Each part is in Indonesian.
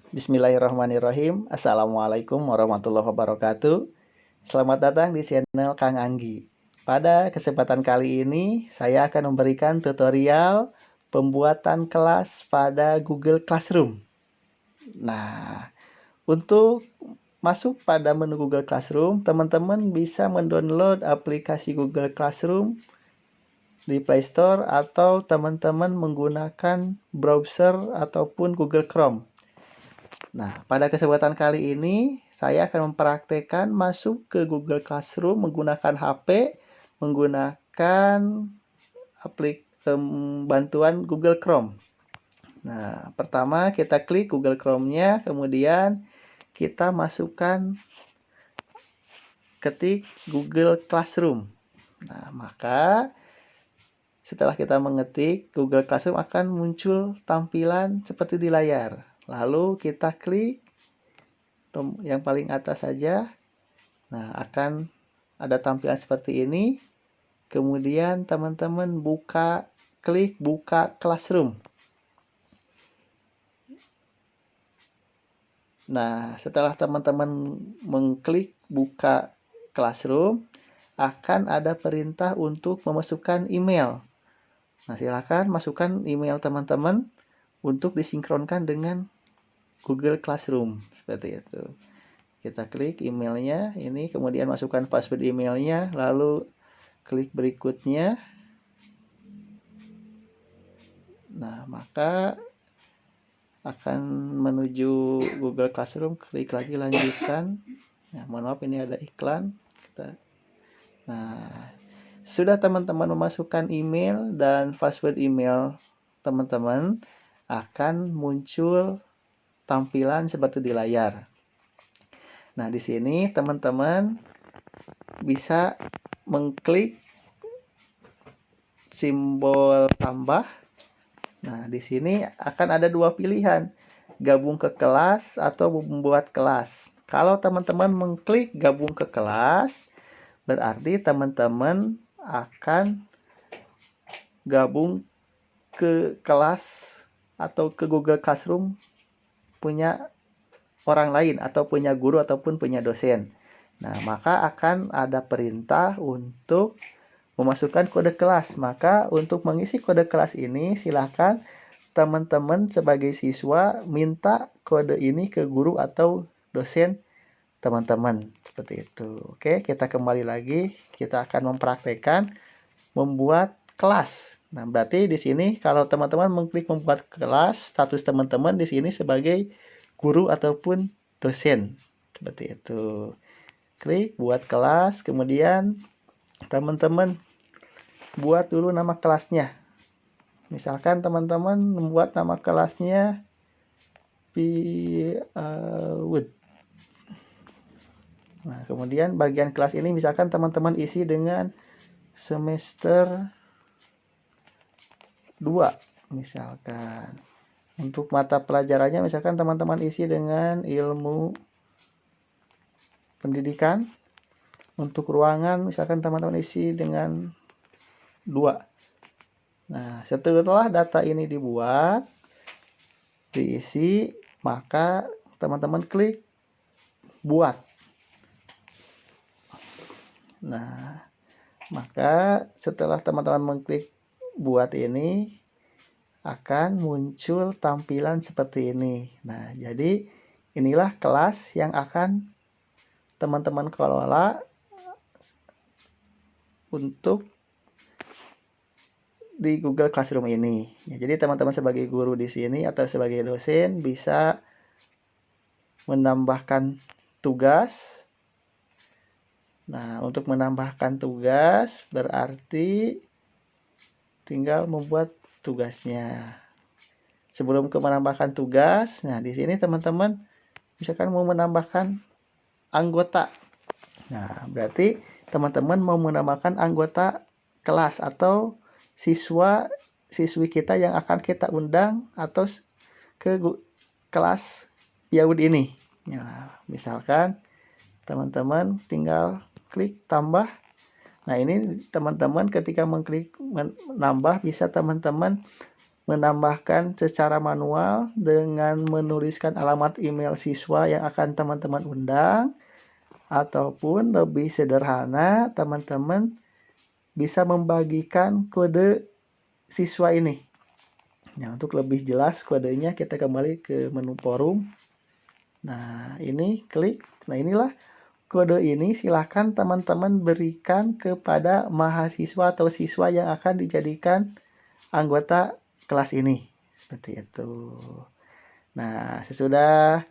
Bismillahirrahmanirrahim. Assalamualaikum warahmatullahi wabarakatuh. Selamat datang di channel Kang Anggi. Pada kesempatan kali ini, saya akan memberikan tutorial pembuatan kelas pada Google Classroom. Nah, untuk masuk pada menu Google Classroom, teman-teman bisa mendownload aplikasi Google Classroom di Play Store atau teman-teman menggunakan browser ataupun Google Chrome. Nah, pada kesempatan kali ini saya akan mempraktekkan masuk ke Google Classroom menggunakan HP, menggunakan bantuan Google Chrome. Nah, pertama kita klik Google Chrome-nya, kemudian kita masukkan ketik Google Classroom. Nah, maka setelah kita mengetik, Google Classroom akan muncul tampilan seperti di layar. Lalu kita klik yang paling atas saja. Nah, akan ada tampilan seperti ini. Kemudian teman-teman klik buka Classroom. Nah, setelah teman-teman mengklik buka Classroom, akan ada perintah untuk memasukkan email. Nah, silakan masukkan email teman-teman untuk disinkronkan dengan Google Classroom. Seperti itu. Kita klik emailnya, ini kemudian masukkan password emailnya, lalu klik berikutnya. Nah, maka akan menuju Google Classroom, klik lagi lanjutkan. Nah, mohon maaf ini ada iklan. Nah, sudah teman-teman memasukkan email dan password email teman-teman, akan muncul tampilan seperti di layar. Nah, di sini teman-teman bisa mengklik simbol tambah. Nah, di sini akan ada dua pilihan, gabung ke kelas atau membuat kelas. Kalau teman-teman mengklik gabung ke kelas, berarti teman-teman akan gabung ke kelas atau ke Google Classroom punya orang lain atau punya guru ataupun punya dosen. Nah, maka akan ada perintah untuk memasukkan kode kelas. Maka untuk mengisi kode kelas ini silakan teman-teman sebagai siswa minta kode ini ke guru atau dosen teman-teman. Seperti itu. Oke, kita kembali lagi. Kita akan mempraktekkan membuat kelas. Nah, berarti di sini kalau teman-teman mengklik membuat kelas, status teman-teman di sini sebagai guru ataupun dosen. Seperti itu. Klik buat kelas, kemudian teman-teman buat dulu nama kelasnya. Misalkan teman-teman membuat nama kelasnya Wood. Nah, kemudian bagian kelas ini misalkan teman-teman isi dengan semester 2 misalkan. Untuk mata pelajarannya misalkan teman-teman isi dengan ilmu pendidikan. Untuk ruangan misalkan teman-teman isi dengan 2. Nah, setelah data ini dibuat, diisi, maka teman-teman klik buat. Nah, maka setelah teman-teman mengklik buat ini, akan muncul tampilan seperti ini. Nah, jadi inilah kelas yang akan teman-teman kelola untuk di Google Classroom ini. Ya, jadi teman-teman sebagai guru di sini atau sebagai dosen bisa menambahkan tugas. Nah, untuk menambahkan tugas berarti tinggal membuat tugasnya. Sebelum menambahkan tugas, nah di sini teman-teman misalkan mau menambahkan anggota. Nah, berarti teman-teman mau menambahkan anggota kelas atau siswi kita yang akan kita undang atau ke kelas Yahud ini. Nah, misalkan teman-teman tinggal klik tambah. Nah, ini teman-teman ketika mengklik menambah bisa teman-teman menambahkan secara manual dengan menuliskan alamat email siswa yang akan teman-teman undang, ataupun lebih sederhana, teman-teman bisa membagikan kode siswa ini. Nah, untuk lebih jelas kodenya kita kembali ke menu forum. Nah, ini klik. Nah, inilah kode ini, silahkan teman-teman berikan kepada mahasiswa atau siswa yang akan dijadikan anggota kelas ini. Seperti itu. Nah, sesudah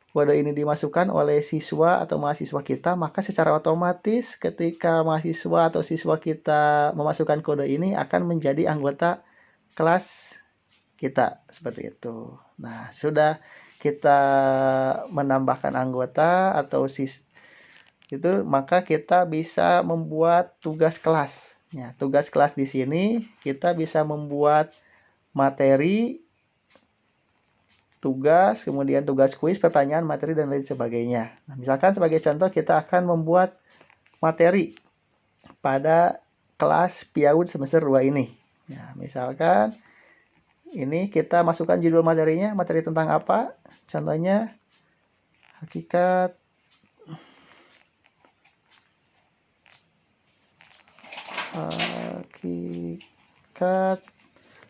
kode ini dimasukkan oleh siswa atau mahasiswa kita, maka secara otomatis ketika mahasiswa atau siswa kita memasukkan kode ini akan menjadi anggota kelas kita. Seperti itu. Nah, sudah kita menambahkan anggota atau itu, maka kita bisa membuat tugas kelas. Ya, tugas kelas di sini kita bisa membuat materi, tugas, kemudian tugas kuis, pertanyaan, materi, dan lain sebagainya. Nah, misalkan sebagai contoh kita akan membuat materi pada kelas PIAUD semester 2 ini. Ya, misalkan ini kita masukkan judul materinya, materi tentang apa? Contohnya hakikat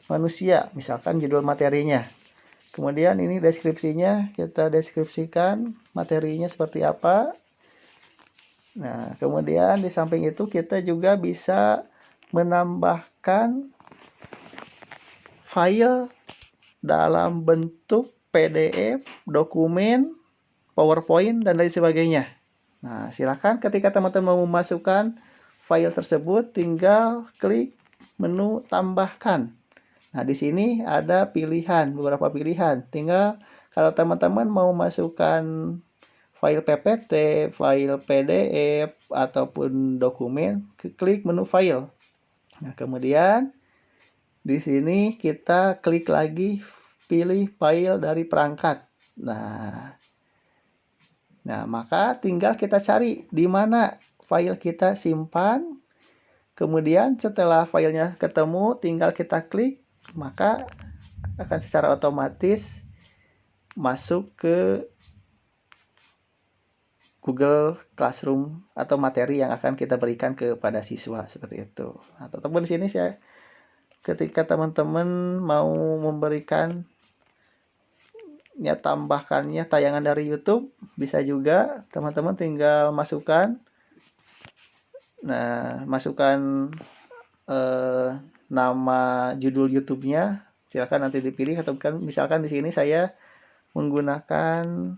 manusia, misalkan judul materinya. Kemudian ini deskripsinya, kita deskripsikan materinya seperti apa. Nah, kemudian di samping itu kita juga bisa menambahkan file dalam bentuk PDF, dokumen, PowerPoint, dan lain sebagainya. Nah, silakan ketika teman-teman mau memasukkan file tersebut, tinggal klik menu tambahkan. Nah, di sini ada pilihan, beberapa pilihan. Tinggal kalau teman-teman mau masukkan file PPT, file PDF, ataupun dokumen, klik menu file. Nah, kemudian di sini kita klik lagi pilih file dari perangkat. Nah, maka tinggal kita cari di mana file kita simpan. Kemudian setelah filenya ketemu, tinggal kita klik, maka akan secara otomatis masuk ke Google Classroom atau materi yang akan kita berikan kepada siswa, seperti itu. Nah, ataupun di sini saya ketika teman-teman mau memberikan tambahkannya tayangan dari YouTube, bisa juga teman-teman tinggal masukkan. Nah, masukkan nama judul YouTube-nya, silakan nanti dipilih. Atau kan misalkan di sini saya menggunakan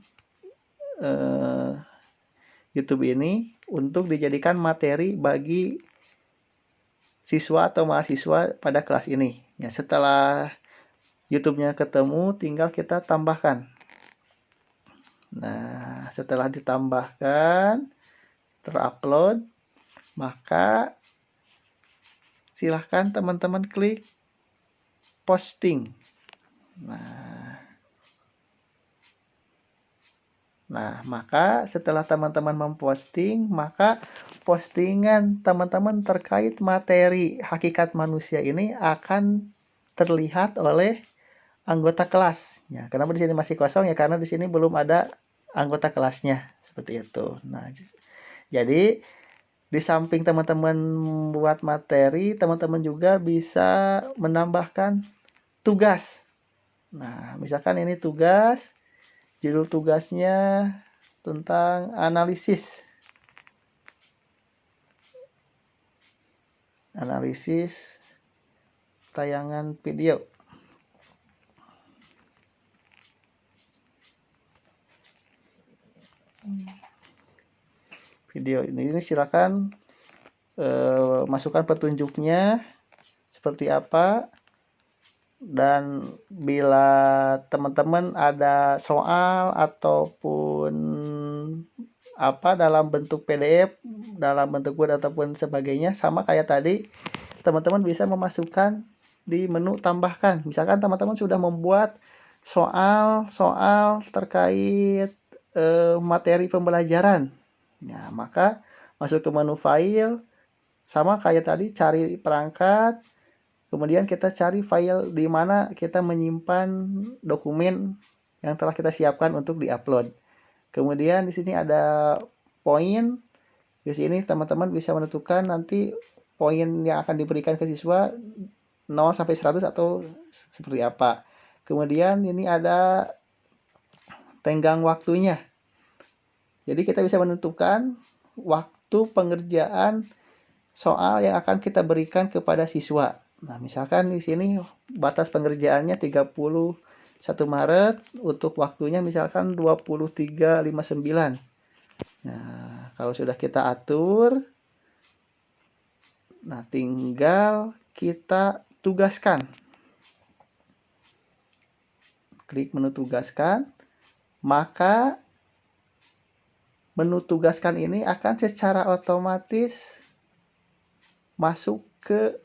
YouTube ini untuk dijadikan materi bagi siswa atau mahasiswa pada kelas ini. Ya, setelah YouTube-nya ketemu, tinggal kita tambahkan. Nah, setelah ditambahkan, terupload, maka silahkan teman-teman klik posting. Nah, maka setelah teman-teman memposting, maka postingan teman-teman terkait materi hakikat manusia ini akan terlihat oleh anggota kelas. Ya, kenapa di sini masih kosong ya? Karena di sini belum ada anggota kelasnya, seperti itu. Nah, jadi di samping teman-teman buat materi, teman-teman juga bisa menambahkan tugas. Nah, misalkan ini tugas, judul tugasnya tentang analisis tayangan video. Video ini silakan masukkan petunjuknya seperti apa. Dan bila teman-teman ada soal ataupun apa dalam bentuk PDF, dalam bentuk Word ataupun sebagainya, sama kayak tadi, teman-teman bisa memasukkan di menu tambahkan. Misalkan teman-teman sudah membuat soal terkait materi pembelajaran. Ya, maka masuk ke menu file, sama kayak tadi, cari perangkat, Kemudian kita cari file di mana kita menyimpan dokumen yang telah kita siapkan untuk diupload. Kemudian di sini ada poin. Di sini teman-teman bisa menentukan nanti poin yang akan diberikan ke siswa 0 sampai 100 atau seperti apa. Kemudian ini ada tenggang waktunya. Jadi kita bisa menentukan waktu pengerjaan soal yang akan kita berikan kepada siswa. Nah, misalkan di sini batas pengerjaannya 31 Maret, untuk waktunya misalkan 23.59. Nah, kalau sudah kita atur, nah tinggal kita tugaskan. Klik menu tugaskan, maka menu tugaskan ini akan secara otomatis masuk ke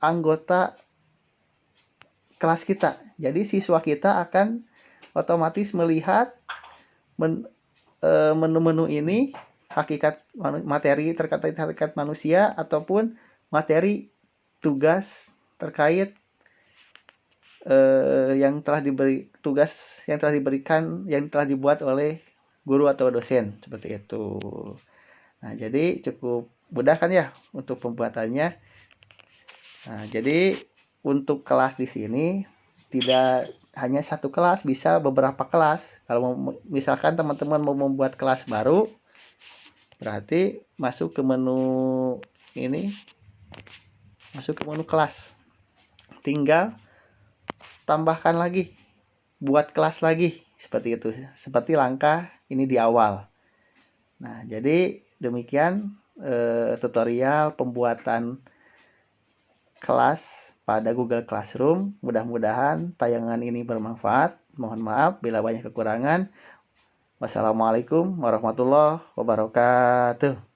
anggota kelas kita. Jadi siswa kita akan otomatis melihat menu-menu ini, hakikat materi terkait hakikat manusia ataupun materi tugas terkait yang telah diberikan, yang telah dibuat oleh guru atau dosen, seperti itu. Nah, jadi cukup mudah kan ya untuk pembuatannya. Nah, jadi untuk kelas di sini tidak hanya satu kelas, bisa beberapa kelas. Kalau misalkan teman-teman mau membuat kelas baru, berarti masuk ke menu ini, masuk ke menu kelas. Tinggal tambahkan lagi, buat kelas lagi, seperti itu. Seperti langkah ini di awal. Nah, jadi demikian tutorial pembuatan kelas pada Google Classroom. Mudah-mudahan tayangan ini bermanfaat. Mohon maaf bila banyak kekurangan. Wassalamualaikum warahmatullahi wabarakatuh.